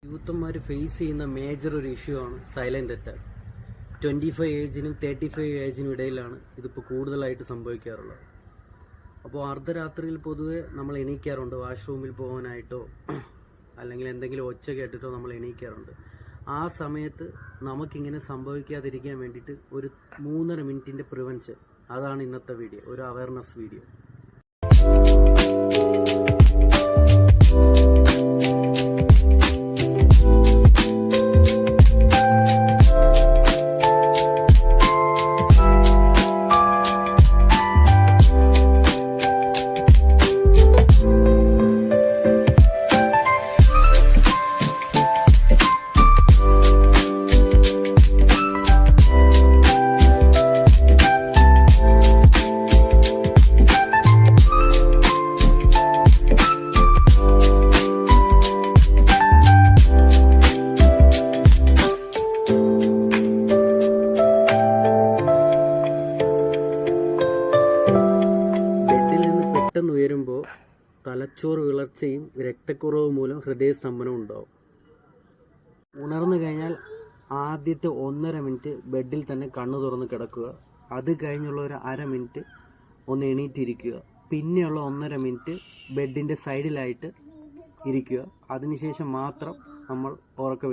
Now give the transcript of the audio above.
യൂത്തന്മാർ face ചെയ്യുന്ന major ഒരു issue ആണ് സൈലന്റ് അറ്റാക്ക്. 25 ഏജിനും 35 ഏജിനും ഇടയിലാണ് ഇതിപ്പോൾ കൂടുതലായിട്ട് സംഭവിക്കാറുള്ളത്. അപ്പോൾ അർദ്ധരാത്രിയിൽ പൊതുവെ നമ്മൾ എണീക്കാറുണ്ട്, വാഷ്റൂമിൽ പോകാനായിട്ടോ അല്ലെങ്കിൽ എന്തെങ്കിലും ഒച്ച കേട്ടിട്ടോ നമ്മൾ എണീക്കാറുണ്ട്. ആ സമയത്ത് നമുക്കിങ്ങനെ സംഭവിക്കാതിരിക്കാൻ വേണ്ടിയിട്ട് ഒരു 3.5 മിനിറ്റിൻ്റെ പ്രിവെൻഷൻ, അതാണ് ഇന്നത്തെ വീഡിയോ, ഒരു അവയർനെസ് വീഡിയോ. പെട്ടെന്ന് ഉയരുമ്പോൾ തലച്ചോറ് വിളർച്ചയും രക്തക്കുറവ് മൂലം ഹൃദയസ്തംഭനം ഉണ്ടാവും. ഉണർന്നു കഴിഞ്ഞാൽ ആദ്യത്തെ 1.5 മിനിറ്റ് ബെഡിൽ തന്നെ കണ്ണു തുറന്ന് കിടക്കുക. അത് കഴിഞ്ഞുള്ള ഒരു 1/2 മിനിറ്റ് ഒന്ന് എണീറ്റിരിക്കുക. പിന്നെയുള്ള 1.5 മിനിറ്റ് ബെഡിൻ്റെ സൈഡിലായിട്ട് ഇരിക്കുക. അതിനുശേഷം മാത്രം നമ്മൾ ഉറക്കം